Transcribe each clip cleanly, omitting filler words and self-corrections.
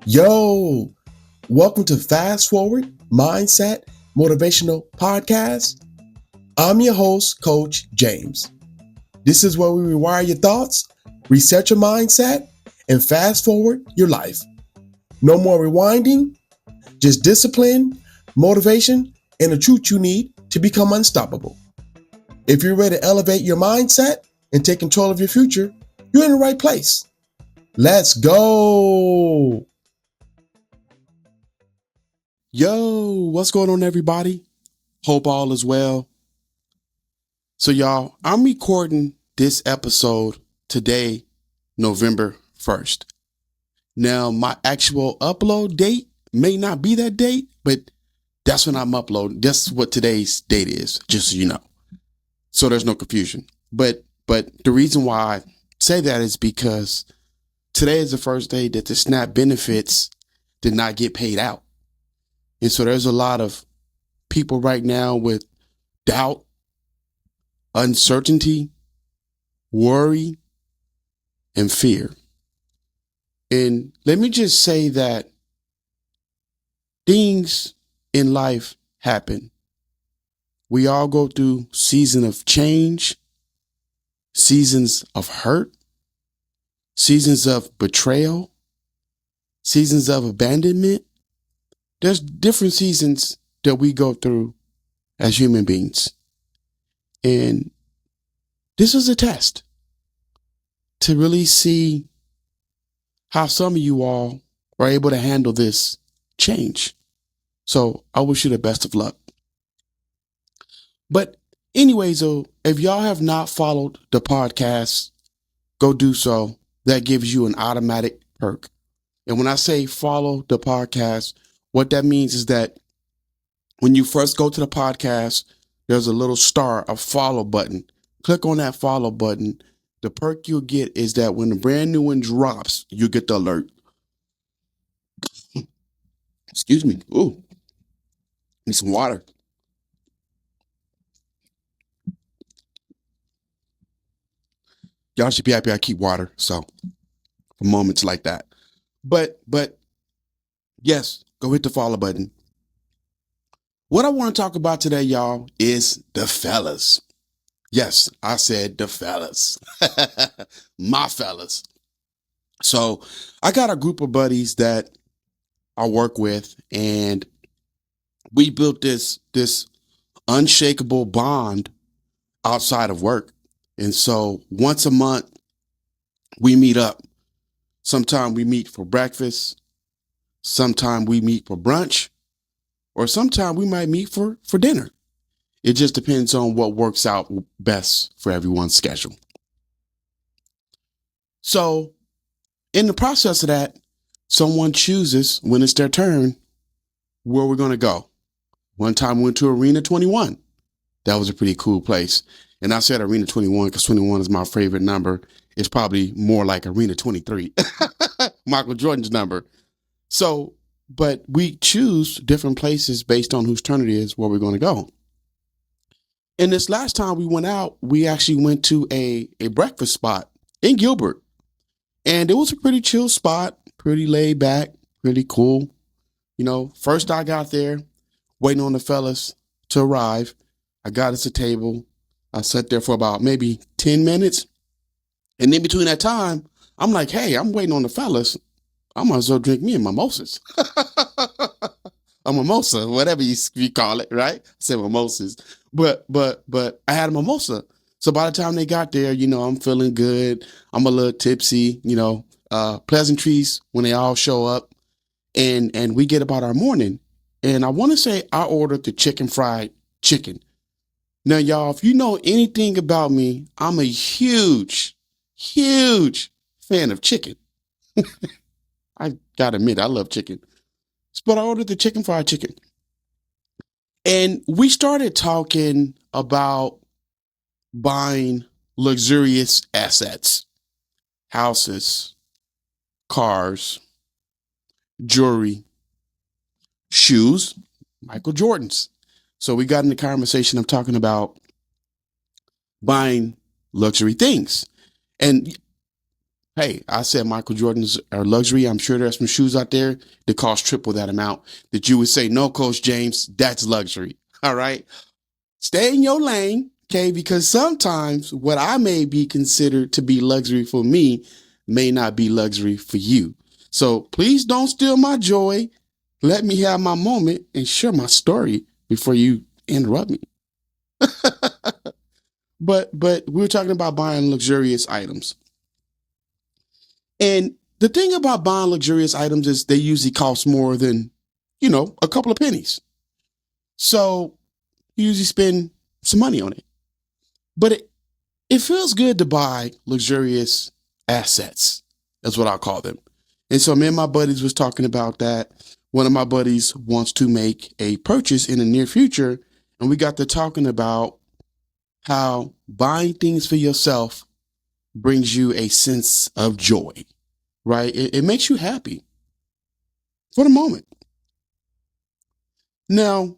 Yo, welcome to Fast Forward Mindset Motivational Podcast. I'm your host, Coach James. This is where we rewire your thoughts, reset your mindset, and fast forward your life. No more rewinding, just discipline, motivation, and the truth you need to become unstoppable. If you're ready to elevate your mindset and take control of your future, you're in the right place. Let's go. Yo, what's going on, everybody? Hope all is well. So, y'all, I'm recording this episode today, November 1st. Now, my actual upload date may not be that date, but that's when I'm uploading. That's what today's date is, just so you know. So there's no confusion. But the reason why I say that is because today is the first day that the SNAP benefits did not get paid out. And so there's a lot of people right now with doubt, uncertainty, worry, and fear. And let me just say that things in life happen. We all go through seasons of change, seasons of hurt, seasons of betrayal, seasons of abandonment. There's different seasons that we go through as human beings. And this is a test to really see how some of you all are able to handle this change. So I wish you the best of luck. But anyways, though, if y'all have not followed the podcast, go do so. That gives you an automatic perk. And when I say follow the podcast, what that means is that when you first go to the podcast, there's a little star, a follow button. Click on that follow button. The perk you'll get is that when the brand new one drops, you get the alert. Excuse me. Ooh, need some water. Y'all should be happy I keep water. So for moments like that. But yes, go hit the follow button. What I want to talk about today, y'all, is the fellas. Yes, I said the fellas. My fellas. So I got a group of buddies that I work with, and we built this unshakable bond outside of work. And so once a month, we meet up. Sometime we meet for breakfast. Sometime we meet for brunch. Or sometime we might meet for dinner. It just depends on what works out best for everyone's schedule. So in the process of that, someone chooses when it's their turn where we're going to go. One time we went to Arena 21. That was a pretty cool place. And I said Arena 21 because 21 is my favorite number. It's probably more like Arena 23, Michael Jordan's number. So, but we choose different places based on whose turn it is where we're going to go. And this last time we went out, we actually went to a breakfast spot in Gilbert. And it was a pretty chill spot, pretty laid back, pretty cool. You know, first I got there, waiting on the fellas to arrive. I got us a table. I sat there for about maybe 10 minutes. And in between that time, I'm like, hey, I'm waiting on the fellas. I might as well drink me a mimosas. A mimosa, whatever you call it, right? I said mimosas. But I had a mimosa. So by the time they got there, you know, I'm feeling good. I'm a little tipsy, you know, pleasantries when they all show up. And we get about our morning. And I want to say I ordered the chicken fried chicken. Now, y'all, if you know anything about me, I'm a huge fan of chicken. I gotta admit, I love chicken. But I ordered the chicken fried chicken. And we started talking about buying luxurious assets, houses, cars, jewelry, shoes, Michael Jordans. So we got in the conversation of talking about buying luxury things. And Hey, I said Michael Jordan's are luxury. I'm sure there's some shoes out there that cost triple that amount that you would say, no, Coach James, that's luxury. All right. Stay in your lane, okay? Because sometimes what I may be considered to be luxury for me may not be luxury for you. So please don't steal my joy. Let me have my moment and share my story before you interrupt me. But we were talking about buying luxurious items. And the thing about buying luxurious items is they usually cost more than, a couple of pennies. So you usually spend some money on it. But it feels good to buy luxurious assets. That's what I call them. And so me and my buddies was talking about that. One of my buddies wants to make a purchase in the near future. And we got to talking about how buying things for yourself brings you a sense of joy, right? It makes you happy for the moment. Now,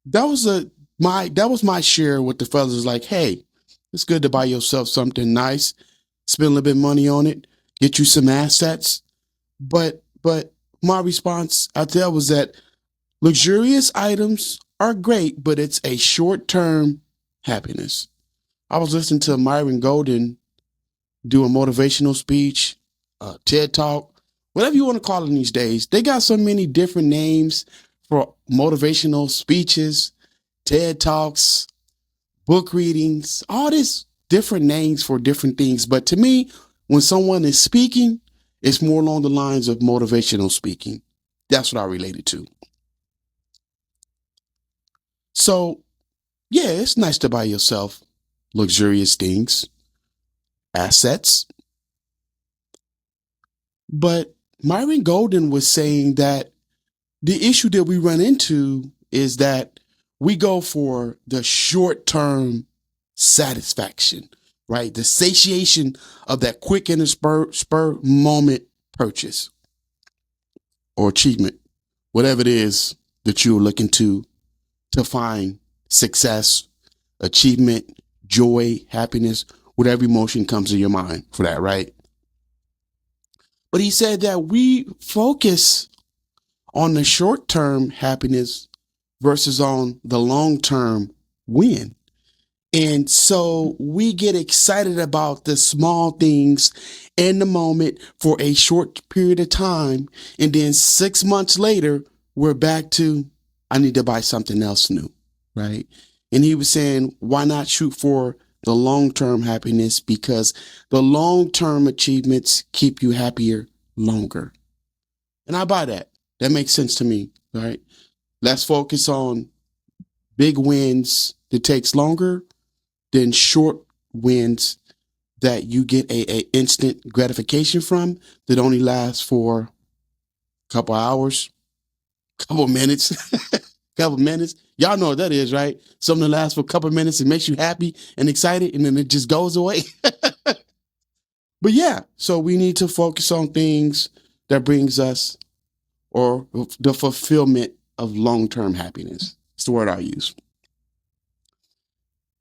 that was my share with the fellas. Like, hey, it's good to buy yourself something nice, spend a little bit of money on it, get you some assets. But my response out there was that luxurious items are great, but it's a short-term happiness. I was listening to Myron Golden do a motivational speech, TED Talk, whatever you want to call it these days. They got so many different names for motivational speeches, TED Talks, book readings, all this different names for different things. But to me, when someone is speaking, it's more along the lines of motivational speaking. That's what I relate it to. So, yeah, it's nice to buy yourself luxurious things, assets. But Myron Golden was saying that the issue that we run into is that we go for the short term satisfaction, right? The satiation of that quick and spur moment purchase or achievement, whatever it is that you're looking to find success, achievement, joy, happiness, whatever emotion comes to your mind for that, right? But he said that we focus on the short term happiness versus on the long term win. And so we get excited about the small things in the moment for a short period of time. And then 6 months later, we're back to, I need to buy something else new, right? And he was saying, why not shoot for the long term happiness? Because the long term achievements keep you happier longer. And I buy that. That makes sense to me, right? Let's focus on big wins that takes longer than short wins that you get a instant gratification from that only lasts for a couple hours, couple minutes, couple minutes. Y'all know what that is, right? Something that lasts for a couple minutes and makes you happy and excited, and then it just goes away. But yeah, so we need to focus on things that brings us or the fulfillment of long-term happiness. It's the word I use.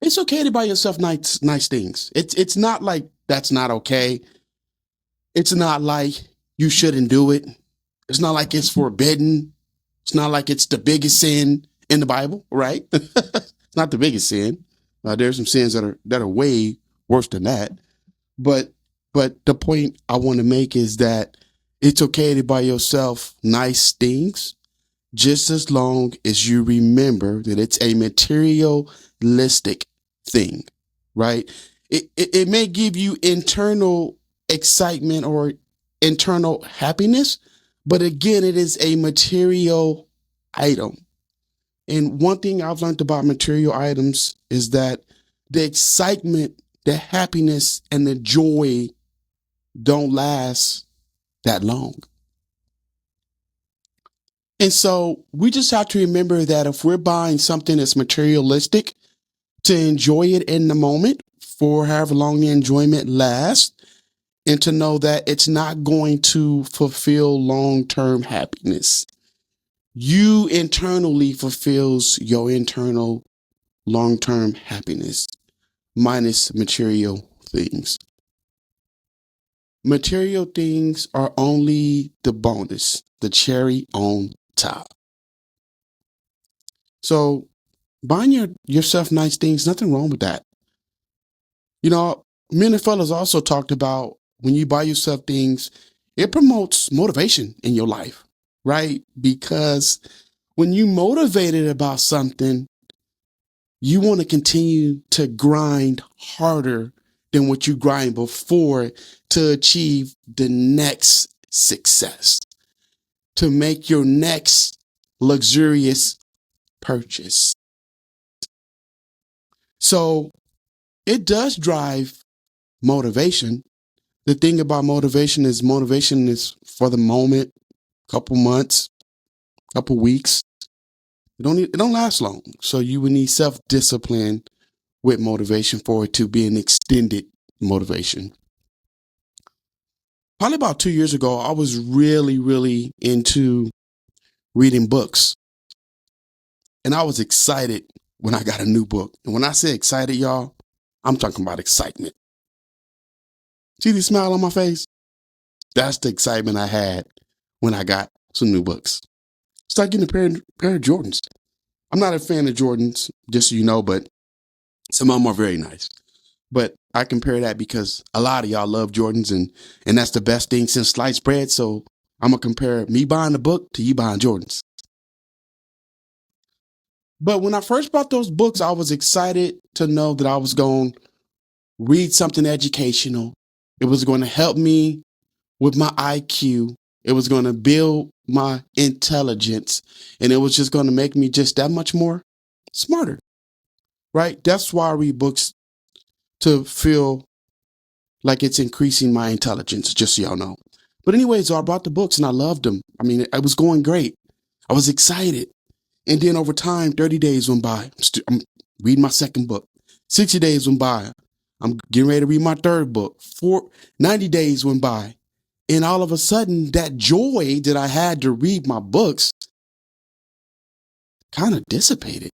It's okay to buy yourself nice things. It's not like that's not okay. It's not like you shouldn't do it. It's not like it's forbidden. It's not like it's the biggest sin in the Bible, right? It's not the biggest sin. There's some sins that are way worse than that. But the point I want to make is that it's okay to buy yourself nice things just as long as you remember that it's a materialistic thing, right? It may give you internal excitement or internal happiness, but again, it is a material item. And one thing I've learned about material items is that the excitement, the happiness, and the joy don't last that long. And so we just have to remember that if we're buying something that's materialistic to enjoy it in the moment for however long the enjoyment lasts, and to know that it's not going to fulfill long-term happiness. You internally fulfills your internal long-term happiness minus material things. Material things are only the bonus, the cherry on top. So buying yourself nice things, nothing wrong with that. You know, me and the fellas also talked about when you buy yourself things, it promotes motivation in your life, right? Because when you motivated about something, you want to continue to grind harder than what you grind before to achieve the next success, to make your next luxurious purchase. So it does drive motivation. The thing about motivation is for the moment, couple months, couple weeks. It don't last long. So you would need self-discipline with motivation for it to be an extended motivation. Probably about 2 years ago, I was really, really into reading books. And I was excited when I got a new book. And when I say excited, y'all, I'm talking about excitement. See the smile on my face? That's the excitement I had when I got some new books. Start getting a pair of Jordans. I'm not a fan of Jordans, just so you know, but some of them are very nice. But I compare that because a lot of y'all love Jordans, and that's the best thing since sliced bread. So I'm going to compare me buying the book to you buying Jordans. But when I first bought those books, I was excited to know that I was going to read something educational. It was going to help me with my IQ. It was going to build my intelligence, and it was just going to make me just that much more smarter, right? That's why I read books, to feel like it's increasing my intelligence, just so y'all know. But anyways, so I bought the books and I loved them. I mean, it was going great. I was excited. And then over time, 30 days went by. I'm reading my second book. 60 days went by. I'm getting ready to read my third book. 90 days went by. And all of a sudden, that joy that I had to read my books kind of dissipated.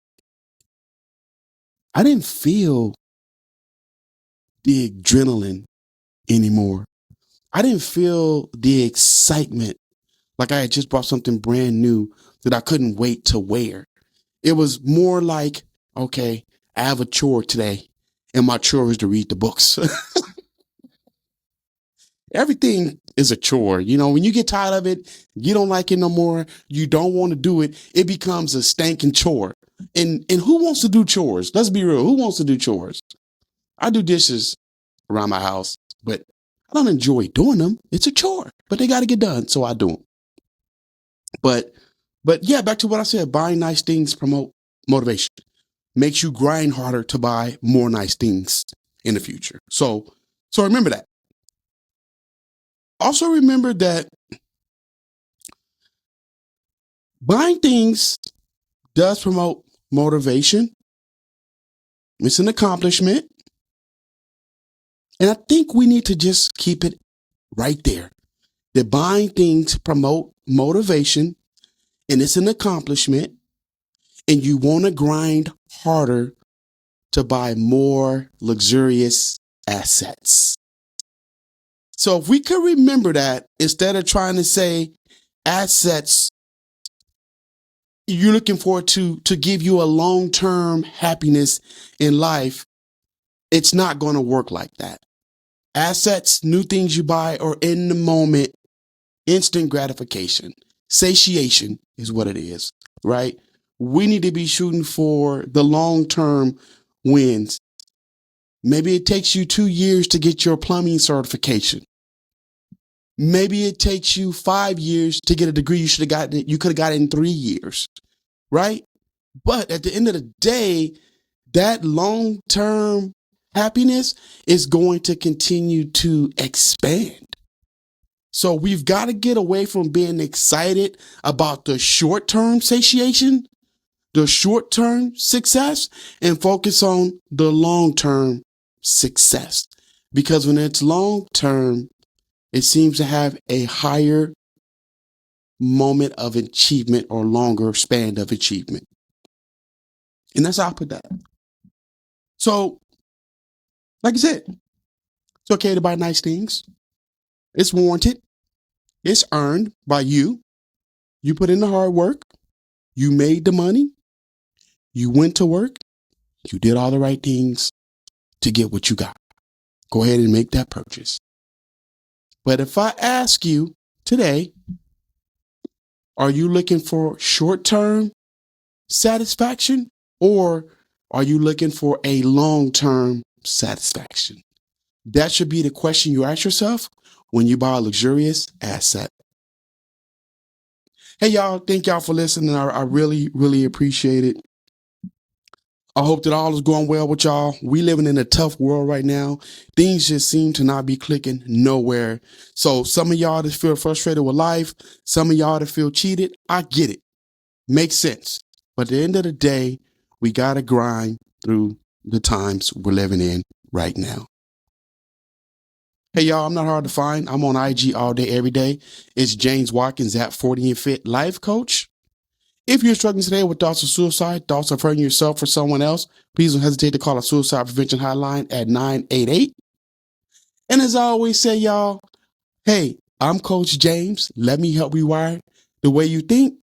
I didn't feel the adrenaline anymore. I didn't feel the excitement like I had just bought something brand new that I couldn't wait to wear. It was more like, okay, I have a chore today, and my chore is to read the books. Everything is a chore. You know, when you get tired of it, you don't like it no more, you don't want to do it, it becomes a stinking chore. And who wants to do chores? Let's be real. Who wants to do chores? I do dishes around my house, but I don't enjoy doing them. It's a chore, but they got to get done, so I do them. But yeah, back to what I said, buying nice things promote motivation, makes you grind harder to buy more nice things in the future. So remember that. Also remember that buying things does promote motivation. It's an accomplishment. And I think we need to just keep it right there. That buying things promote motivation, and it's an accomplishment, and you want to grind harder to buy more luxurious assets. So if we could remember that, instead of trying to say assets, you're looking forward to give you a long-term happiness in life, it's not going to work like that. Assets, new things you buy, are in the moment, instant gratification. Satiation is what it is, right? We need to be shooting for the long-term wins. Maybe it takes you 2 years to get your plumbing certification. Maybe it takes you 5 years to get a degree you could have got it in 3 years, right? But at the end of the day, that long-term happiness is going to continue to expand. So we've got to get away from being excited about the short-term satiation, the short-term success, and focus on the long-term success. Because when it's long-term, it seems to have a higher moment of achievement or longer span of achievement. And that's how I put that. So, like I said, it's okay to buy nice things. It's warranted. It's earned by you. You put in the hard work. You made the money. You went to work. You did all the right things to get what you got. Go ahead and make that purchase. But if I ask you today, are you looking for short-term satisfaction or are you looking for a long-term satisfaction? That should be the question you ask yourself when you buy a luxurious asset. Hey, y'all, thank y'all for listening. I really, really appreciate it. I hope that all is going well with y'all. We living in a tough world right now. Things just seem to not be clicking nowhere. So some of y'all that feel frustrated with life, some of y'all that feel cheated, I get it. Makes sense. But at the end of the day, we got to grind through the times we're living in right now. Hey, y'all, I'm not hard to find. I'm on IG all day, every day. It's James Watkins at 40 and Fit Life Coach. If you're struggling today with thoughts of suicide, thoughts of hurting yourself or someone else, please don't hesitate to call our suicide prevention hotline at 988. And as I always say, y'all, hey, I'm Coach James. Let me help rewire the way you think.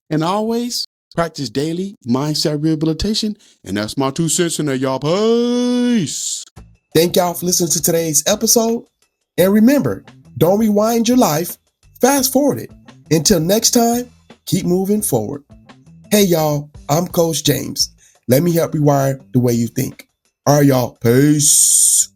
And always practice daily mindset rehabilitation. And that's my 2 cents in there, y'all. Peace. Thank y'all for listening to today's episode. And remember, don't rewind your life. Fast forward it. Until next time, keep moving forward. Hey, y'all, I'm Coach James. Let me help rewire the way you think. All right, y'all. Peace.